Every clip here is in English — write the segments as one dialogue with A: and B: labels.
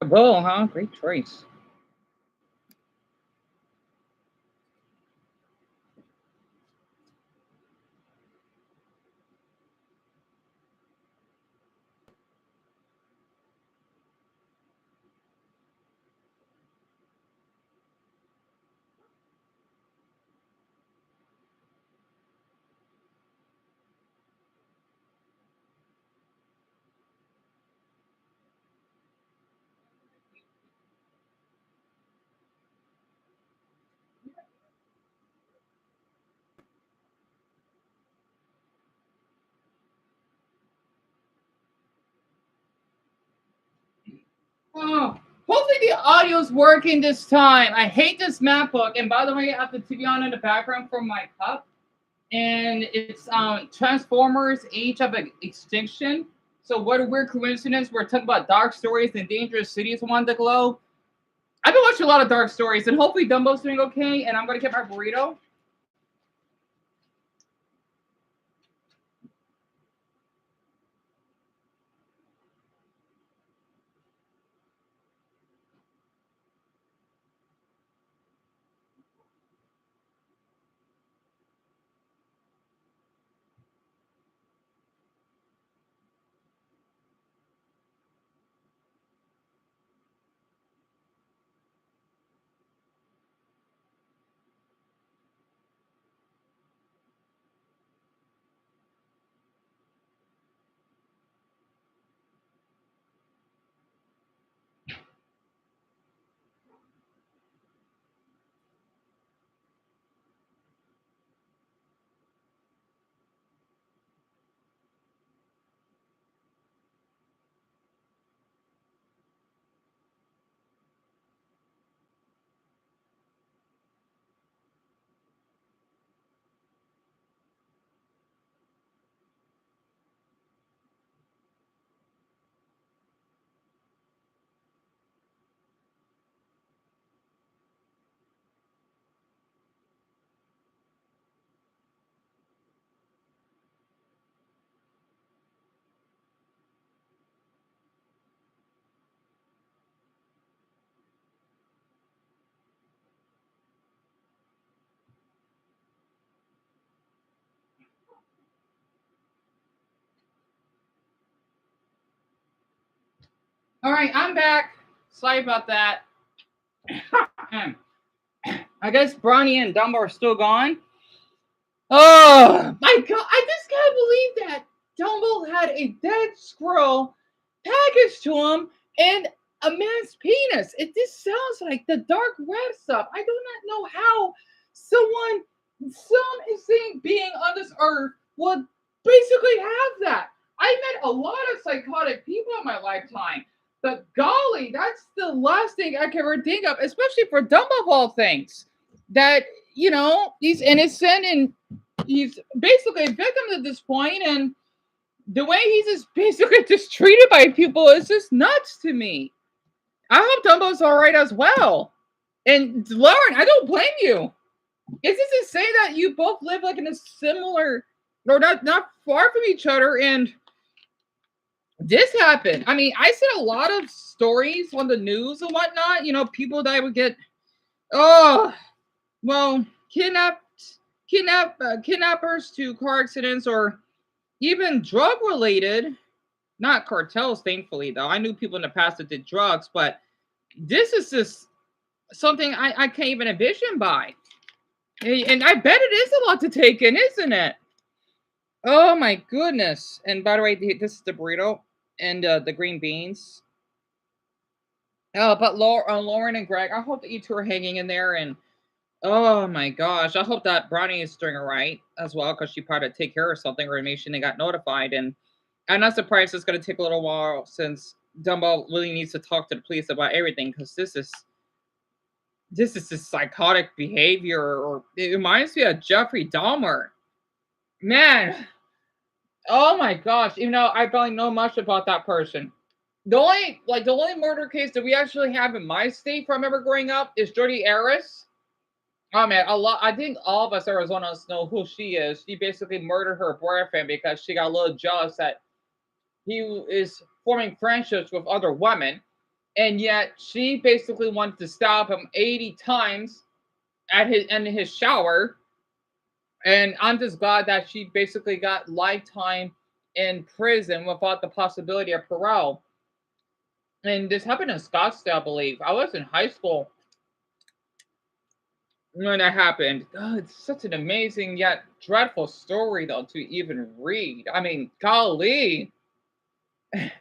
A: Bull, huh? Great choice. Oh, hopefully the audio's working this time. I hate this MacBook. And by the way, I have the TV on in the background for my cup. And it's Transformers Age of Extinction. So what a weird coincidence. We're talking about dark stories and dangerous cities on the globe. I've been watching a lot of dark stories, and hopefully Dumbo's doing okay. And I'm gonna get my burrito. All right, I'm back. Sorry about that. I guess Bronny and Dumbo are still gone. Oh my god, I just can't believe that Dumbo had a dead squirrel packaged to him and a man's penis. It just sounds like the dark web stuff. I do not know how some insane being on this earth would basically have that. I met a lot of psychotic people in my lifetime. But golly, that's the last thing I can ever think of, especially for Dumbo of all things. That, he's innocent and he's basically a victim at this point, and the way he's just basically just treated by people is just nuts to me. I hope Dumbo's all right as well. And Lauren, I don't blame you. It's just to say that you both live like in a similar, or not far from each other, and this happened. I mean, I see a lot of stories on the news and whatnot. People that would get, oh, well, kidnappers to car accidents, or even drug related. Not cartels, thankfully, though. I knew people in the past that did drugs, but this is just something I can't even envision by. And I bet it is a lot to take in, isn't it? Oh my goodness. And by the way, this is the burrito and the green beans. Oh, but Lauren and Greg, I hope that you two are hanging in there. And oh my gosh, I hope that Brownie is doing all right as well, because she probably had to take care of something, or maybe she got notified. And I'm not surprised it's going to take a little while, since Dumbo really needs to talk to the police about everything, because this is just psychotic behavior, or it reminds me of Jeffrey Dahmer. Man, oh my gosh, even though I don't know much about that person. The only murder case that we actually have in my state from ever growing up is Jodi Arias. Oh man, a lot. I think all of us Arizonans know who she is. She basically murdered her boyfriend because she got a little jealous that he is forming friendships with other women. and yet she basically wanted to stop him 80 times at his in his shower. And I'm just glad that she basically got lifetime in prison without the possibility of parole. And this happened in Scottsdale, I believe. I was in high school when that happened. Oh, it's such an amazing yet dreadful story, though, to even read. I mean, golly. By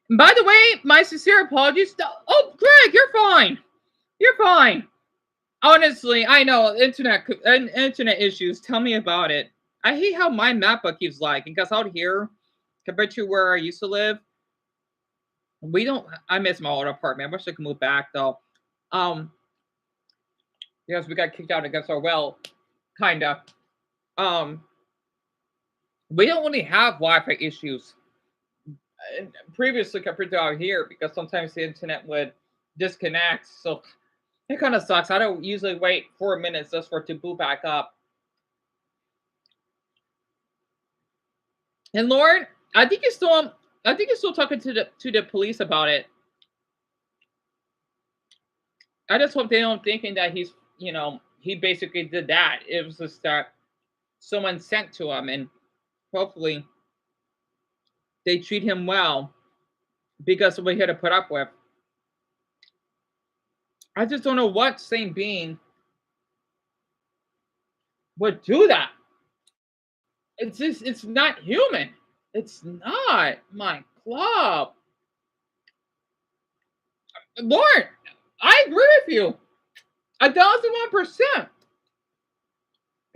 A: the way, my sincere apologies. Oh, Greg, you're fine. You're fine. Honestly, I know internet issues. Tell me about it. I hate how my MacBook keeps lagging because out here, compared to where I used to live, we don't. I miss my old apartment. I wish I could move back though. Um, because we got kicked out against our will, kinda. Um, we don't really have Wi-Fi issues previously compared to out here because sometimes the internet would disconnect. So it kind of sucks. I don't usually wait 4 minutes just for it to boot back up. And Lauren, I think you're still talking to the police about it. I just hope they don't thinking that he basically did that. It was just that someone sent to him, and hopefully they treat him well because of what he had to put up with. I just don't know what sane being would do that. It's not human. It's not my club. Lauren, I agree with you. 1,001%.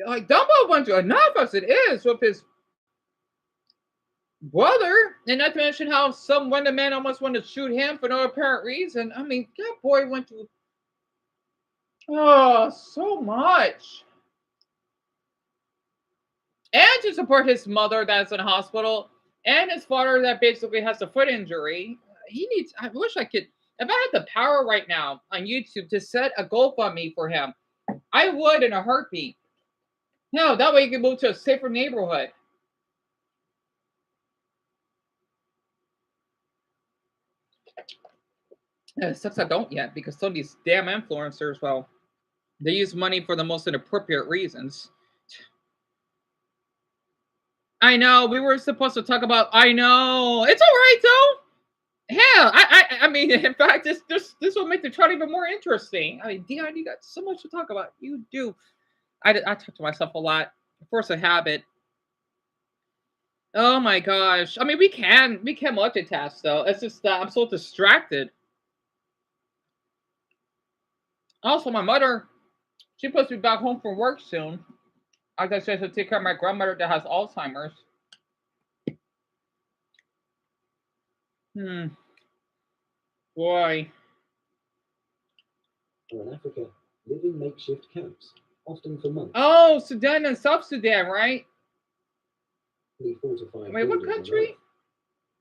A: Like Dumbo went to enough as it is with his brother, and not to mention how some random man almost wanted to shoot him for no apparent reason. I mean, that boy went to so much. And to support his mother that's in a hospital, and his father that basically has a foot injury. He needs. I wish I could. If I had the power right now on YouTube to set a GoFundMe for him, I would in a heartbeat. No, that way you can move to a safer neighborhood. Yeah, it sucks I don't yet because some of these damn influencers, well, they use money for the most inappropriate reasons. I know we were supposed to talk about. I know it's all right though. Hell, I mean, in fact, this will make the chart even more interesting. I mean, Dion, you got so much to talk about. You do. I talk to myself a lot. Force of habit. Oh my gosh. I mean, we can multitask though. It's just that I'm so distracted. Also, my mother, she's supposed to be back home from work soon. I guess she has to take care of my grandmother that has Alzheimer's. Hmm. Boy.
B: In Africa, live in makeshift camps, often for months.
A: Oh, Sudan and South Sudan, right?
B: Fortified
A: Wait, what country?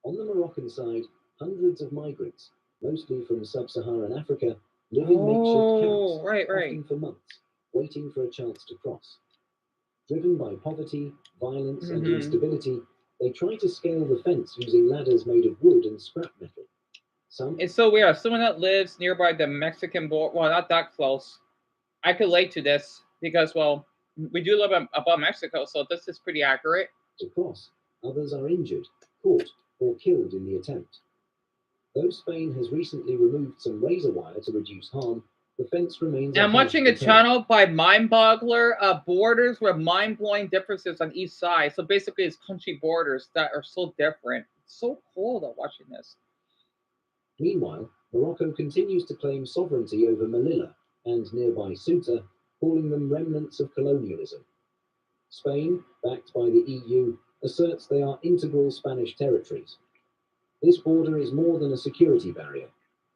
B: On the Moroccan side, hundreds of migrants, mostly from sub-Saharan Africa, live in makeshift camps, often for months, waiting for a chance to cross. Driven by poverty, violence, and instability, they try to scale the fence using ladders made of wood and scrap metal.
A: It's so weird. Someone that lives nearby the Mexican border, well, not that close. I could relate to this because, well, we do live above Mexico, so this is pretty accurate.
B: To cross, others are injured, caught, or killed in the attempt. Though Spain has recently removed some razor wire to reduce harm, the fence remains.
A: I'm watching a channel by Mindboggler, borders with mind-blowing differences on each side. So basically, it's country borders that are so different. It's so cool though watching this.
B: Meanwhile, Morocco continues to claim sovereignty over Melilla and nearby Ceuta, calling them remnants of colonialism. Spain, backed by the EU, asserts they are integral Spanish territories. This border is more than a security barrier.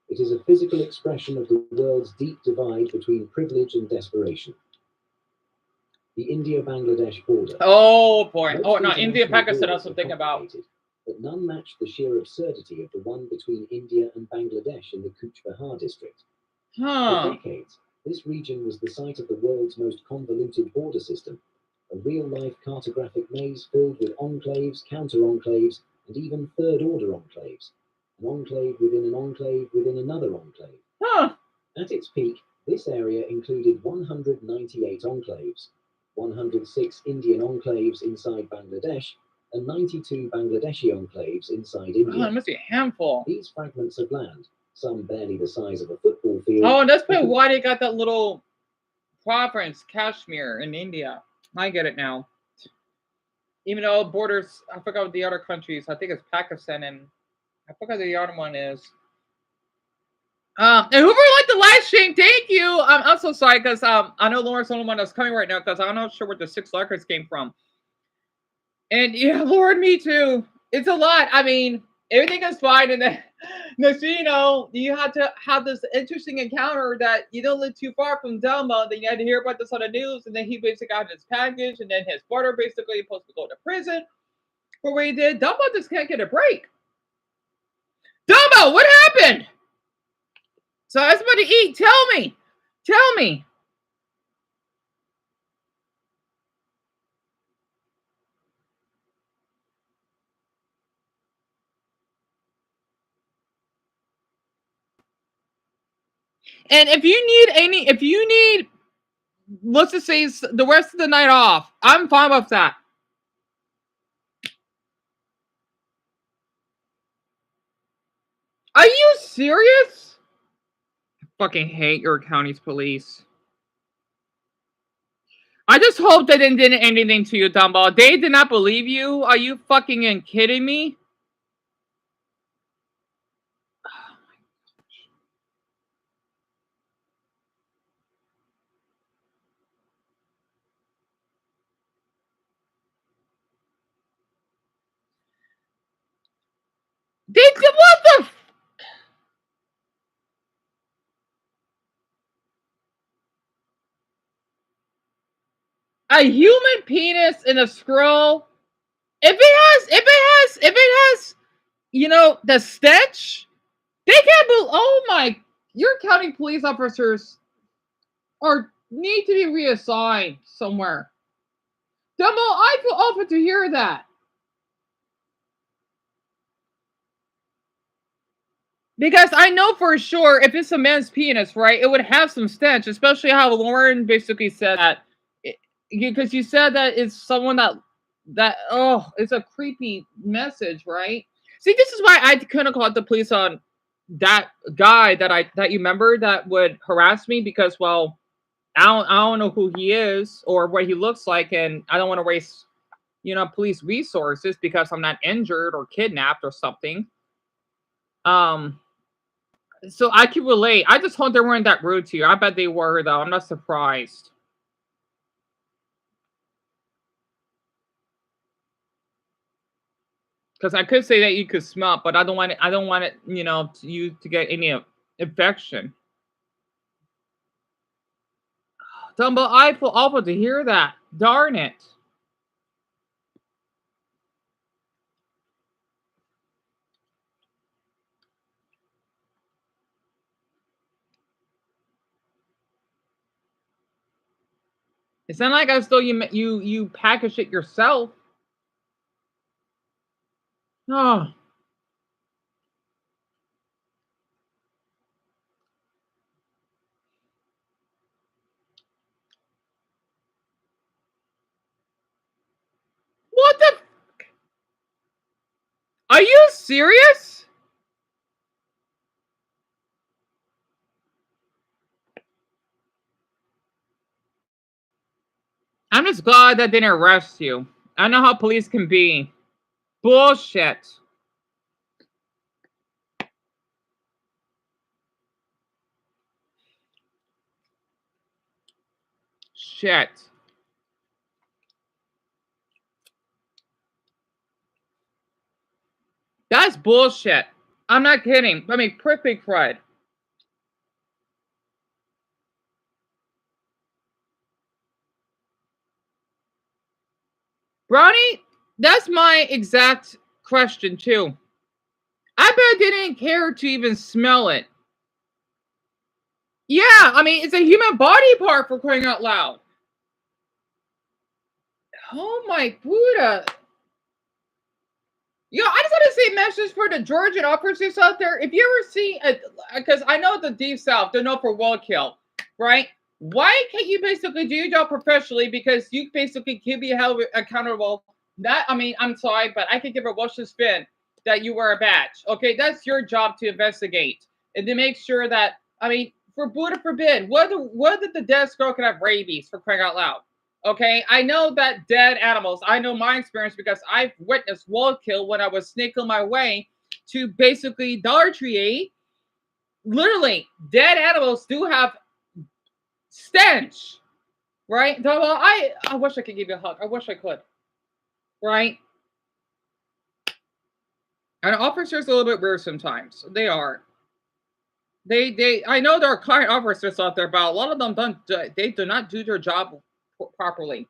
B: It is a physical expression of the world's deep divide between privilege and desperation. The India-Bangladesh border.
A: Oh boy! Oh no, India-Pakistan. I was thinking about.
B: But none match the sheer absurdity of the one between India and Bangladesh in the Cooch Behar district. For decades, this region was the site of the world's most convoluted border system, a real-life cartographic maze filled with enclaves, counter-enclaves, and even third-order enclaves. an enclave within an enclave within another enclave.
A: Huh.
B: At its peak, this area included 198 enclaves, 106 Indian enclaves inside Bangladesh, and 92 Bangladeshi enclaves inside India.
A: Oh, it must be a handful.
B: These fragments of land, some barely the size of a football field.
A: Oh, and that's probably why they got that little province, Kashmir, in India. I get it now. Even though it borders, I forgot what the other countries. I think it's Pakistan and I forgot the other one is. And whoever liked the live stream, thank you. I'm so sorry because I know Lauren's the only one that's coming right now because I'm not sure where the 6 records came from. And yeah, Lord, me too. It's a lot. I mean, everything is fine, and then next thing you know, you had to have this interesting encounter that you don't live too far from Delma. Then you had to hear about this on the news, and then he basically got his package, and then his brother basically supposed to go to prison for what he did. Dumbo just can't get a break. Dumbo, what happened? So I was about to eat. Tell me. Tell me. And if you need, let's just say the rest of the night off, I'm fine with that. Are you serious? I fucking hate your county's police. I just hope they didn't do anything to you, Dumbo. They did not believe you? Are you fucking kidding me? They did what the? A human penis in a squirrel? If it has, you know, the stench, they can't believe. Oh my! Your county police officers need to be reassigned somewhere. Dumbo, I feel awful to hear that. Because I know for sure if it's a man's penis, right, it would have some stench, especially how Lauren basically said that. Because you said that it's someone that it's a creepy message, right? See, this is why I couldn't call the police on that guy that you remember that would harass me because, well, I don't know who he is or what he looks like, and I don't want to waste, you know, police resources because I'm not injured or kidnapped or something. So I can relate. I just hope they weren't that rude to you. I bet they were, though. I'm not surprised. Because I could say that you could smell, but I don't want it, you know, you to get any infection. Dumbo, I feel awful to hear that. Darn it. It's not like as though you package it yourself. Oh. What the? Are you serious? I'm just glad that didn't arrest you. I know how police can be. Bullshit. Shit. That's bullshit. I'm not kidding. I mean, perfect fried. Brownie, that's my exact question, too. I bet I didn't care to even smell it. Yeah, I mean, it's a human body part for crying out loud. Oh my Buddha. Yo, I just had to is a message for the Georgian officers out there. If you ever see, because I know the Deep South, they're known for roadkill, right? Why can't you basically do your job professionally? Because you basically can be held accountable. That, I mean, I'm sorry, but I can give a Russian spin that you wear a badge. Okay, that's your job to investigate and to make sure that, I mean, for Buddha forbid, whether the dead squirrel could have rabies, for crying out loud. Okay, I know that dead animals. I know my experience because I've witnessed roadkill when I was snaking my way to basically Dollar Tree. Literally, dead animals do have stench, right? Well, I wish I could give you a hug. I wish I could, right? And officers are a little bit weird sometimes. They are. They. I know there are client officers out there, but a lot of them don't. They do not do their job properly.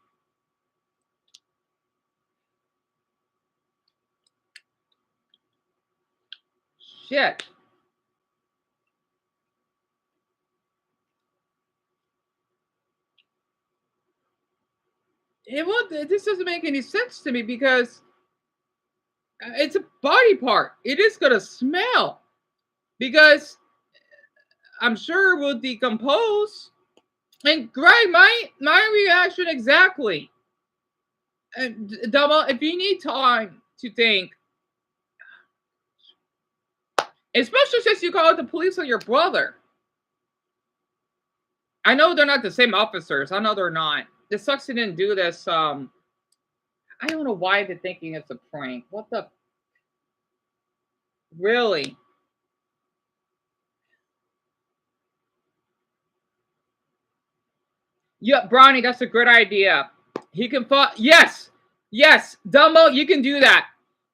A: Shit. This doesn't make any sense to me because it's a body part. It is gonna smell because I'm sure it will decompose. And Greg, my reaction exactly. And Double, if you need time to think, especially since you called the police on your brother. I know they're not the same officers. I know they're not. It sucks they didn't do this. I don't know why they're thinking it's a prank. What the? Really? Yeah, Bronny, that's a good idea. He can fight. Yes, yes, Dumbo, you can do that.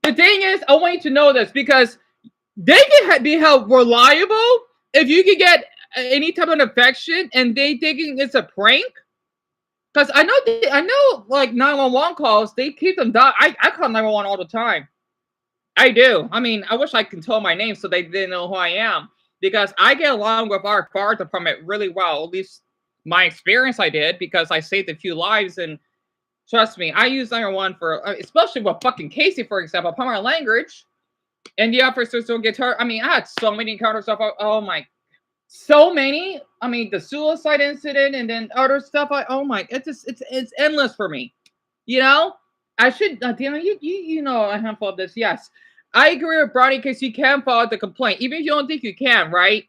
A: The thing is, I want you to know this because they can be held reliable if you can get any type of infection and they thinking it's a prank. Because I know, like 911 calls, they keep them down. I call 911 all the time. I do. I mean, I wish I could tell my name so they didn't know who I am because I get along with our fire department really well. At least my experience, I did because I saved a few lives and trust me, I use 911 for, especially with fucking Casey, for example, upon my language, and the officers don't get hurt. I mean, I had so many encounter stuff. Oh my, so many. I mean, the suicide incident and then other stuff. Oh my, it's endless for me. You know, I should. Dana, you know a handful of this. Yes, I agree with Brownie because you can file the complaint, even if you don't think you can. Right?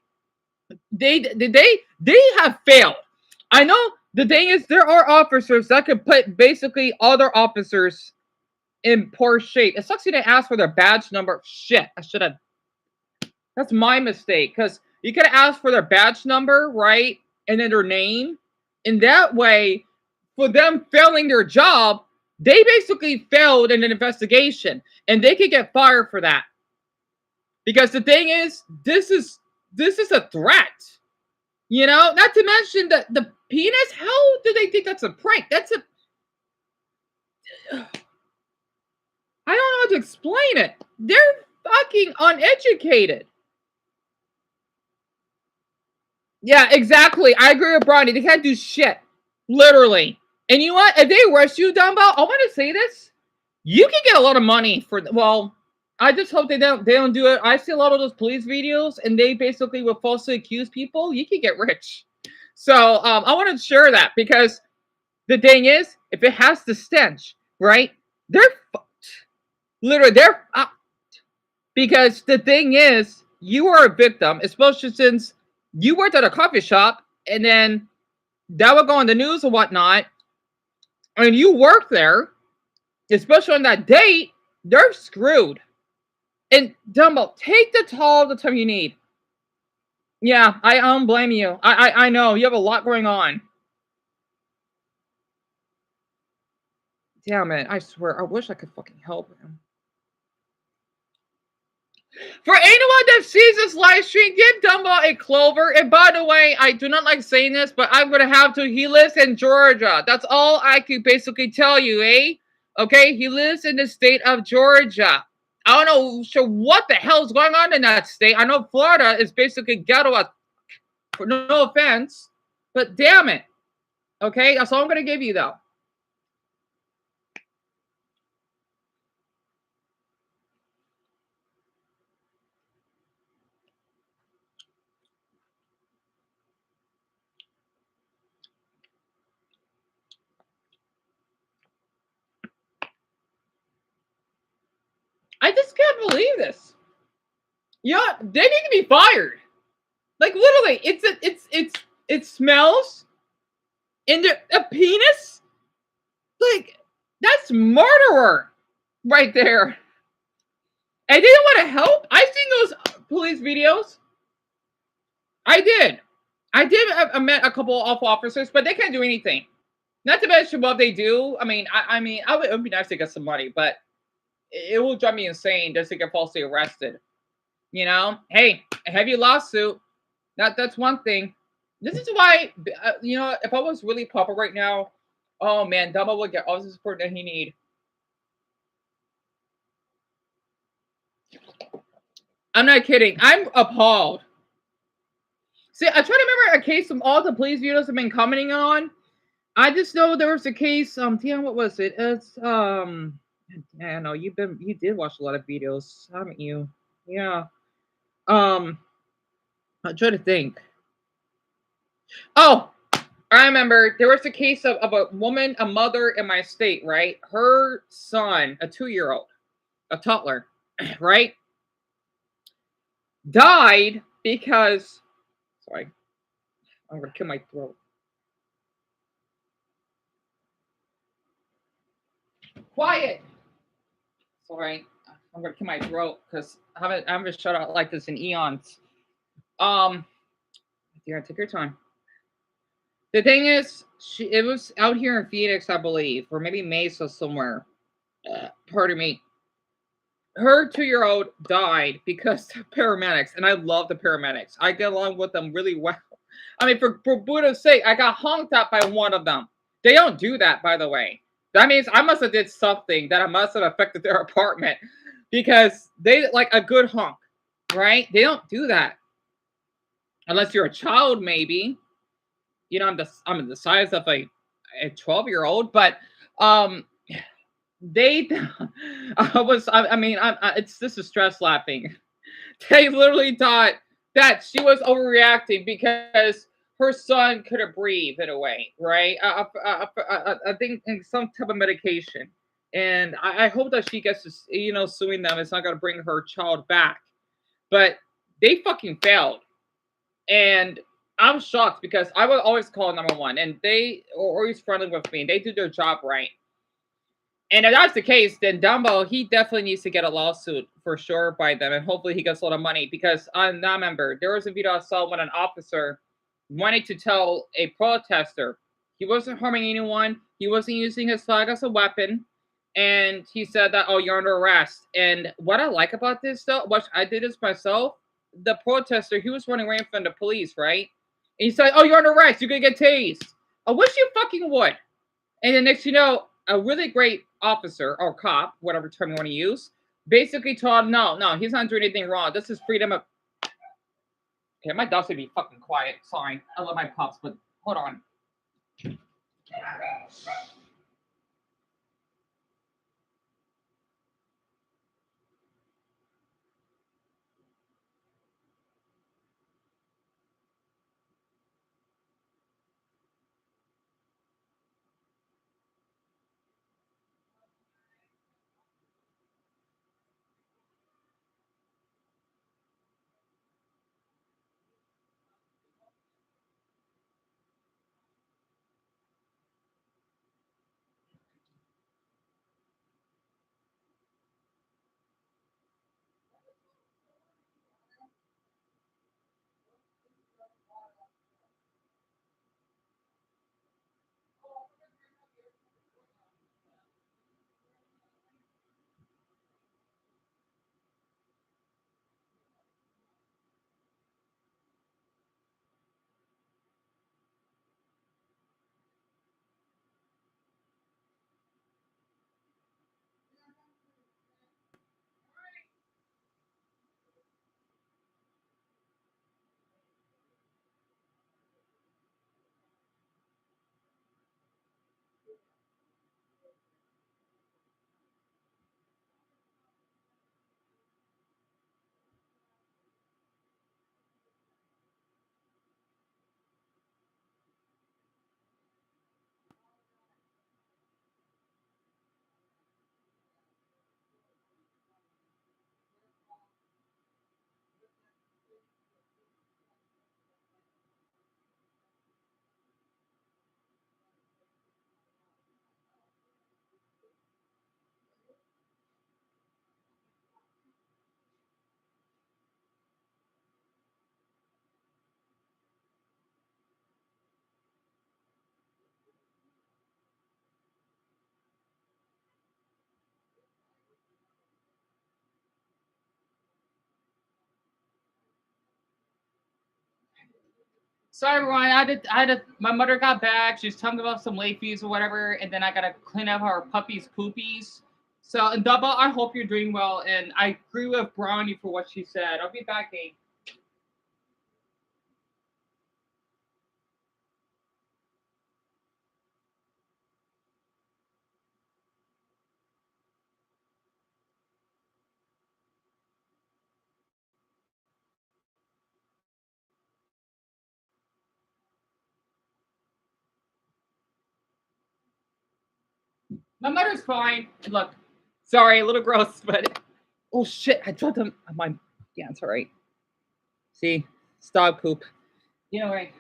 A: They have failed. I know the thing is there are officers that could put basically other officers in poor shape. It sucks you didn't ask for their badge number. Shit, I should have. That's my mistake because you could have asked for their badge number, right, and then their name. In that way, for them failing their job, they basically failed in an investigation, and they could get fired for that. Because the thing is, this is a threat. You know, not to mention the penis. How do they think that's a prank? That's a. I don't know how to explain it. They're fucking uneducated. Yeah, exactly. I agree with Bronny. They can't do shit. Literally. And you know what? If they arrest you, Dumbo, I want to say this. You can get a lot of money for, well, I just hope they don't do it. I see a lot of those police videos and they basically will falsely accuse people. You can get rich. So I want to share that because the thing is, if it has the stench, right? They're fucked. Literally, they're fucked. Because the thing is, you are a victim, especially since you worked at a coffee shop and then that would go on the news or whatnot. And you work there, especially on that date, they're screwed. And Dumbo, take the time you need. Yeah, I don't blame you. I know you have a lot going on. Damn it! I swear, I wish I could fucking help him. For anyone that sees this live stream, give Dumbo a clover. And by the way, I do not like saying this, but I'm gonna have to. He lives in Georgia. That's all I could basically tell you, eh? Okay, he lives in the state of Georgia. I don't know sure what the hell is going on in that state. I know Florida is basically ghetto. For no offense, but damn it. Okay, that's all I'm gonna give you though. can't believe this. Yeah, they need to be fired. Like literally, it smells in a penis. Like that's murderer right there. And they don't want to help. I've seen those police videos. I did. I met a couple of officers, but they can't do anything. Not to mention what they do. I mean, it would be nice to get some money, but it will drive me insane just to get falsely arrested. You know, hey, a heavy lawsuit. That's one thing. This is why, if I was really popular right now, oh man, Dumbo would get all the support that he need. I'm not kidding. I'm appalled. See, I try to remember a case from all the police videos I've been commenting on. I just know there was a case. Tian, what was it? It's I know you did watch a lot of videos, haven't you? Yeah. I'm trying to think. Oh, I remember there was a case of a woman, a mother in my state, right? Her son, a 2-year-old, a toddler, right? Died because, sorry, I'm gonna kill my throat. Quiet. Sorry, I'm gonna kill my throat because I haven't shut out like this in eons. Dear, take your time. The thing is, it was out here in Phoenix, I believe, or maybe Mesa somewhere. Pardon me. Her 2-year-old died because the paramedics, and I love the paramedics. I get along with them really well. I mean, for Buddha's sake, I got honked at by one of them. They don't do that, by the way. That means I must have did something that I must have affected their apartment because they like a good honk, right? They don't do that unless you're a child, maybe. You know, I'm the size of a 12-year-old, but they this is stress laughing. They literally thought that she was overreacting because her son couldn't breathe in a way, right? I think some type of medication, and I hope that she gets to, suing them. It's not going to bring her child back, but they fucking failed, and I'm shocked because I would always call 911, and they are always friendly with me. They do their job right. And if that's the case, then Dumbo, he definitely needs to get a lawsuit for sure by them. And hopefully he gets a lot of money because I'm not a member. There was a video I saw when an officer wanted to tell a protester he wasn't harming anyone. He wasn't using his flag as a weapon. And he said that, oh, you're under arrest. And what I like about this, though, which I did this myself, the protester, he was running away from the police, right? And he said, oh, you're under arrest. You're going to get tased. I wish you fucking would. And then next you know, a really great officer or cop, whatever term you want to use, basically told him, no, he's not doing anything wrong. This is freedom of. Okay, my dog's gonna be fucking quiet. Sorry, I love my pups, but hold on. Sorry, everyone. My mother got back. She's talking about some late fees or whatever, and then I gotta clean up our puppy's poopies. So, and Double, I hope you're doing well, and I agree with Brownie for what she said. I'll be back, Gabe. My mother's fine. Look, sorry, a little gross, but oh shit, I dropped them on my. Yeah, it's all right. See, dog poop. You know, right?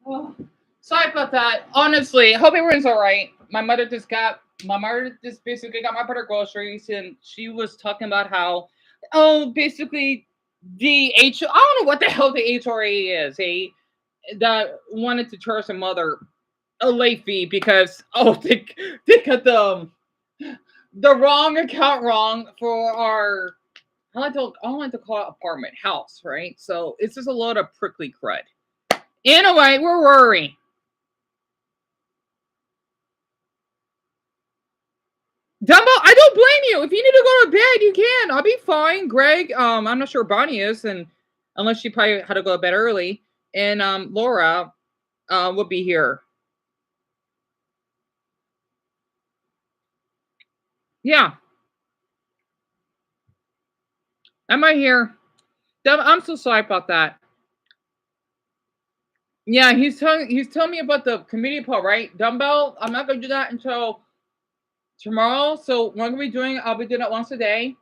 A: Oh, sorry about that. Honestly, I hope everyone's all right. My mother just basically got my brother groceries, and she was talking about how Oh, basically the I don't know what the hell the HRA is. That wanted to charge some mother a late fee because they got the wrong account wrong for our I like to call it apartment house, right? So it's just a lot of prickly crud. Anyway, we're worried. Dumbo, I don't blame you. If you need to go to bed, you can. I'll be fine. Greg, I'm not sure Bonnie is, and unless she probably had to go to bed early. And Laura will be here. Yeah, am I here? I'm so sorry about that. Yeah, he's telling me about the community poll, right? Dumbbell. I'm not gonna do that until tomorrow. So what I'm gonna be doing, I'll be doing it once a day.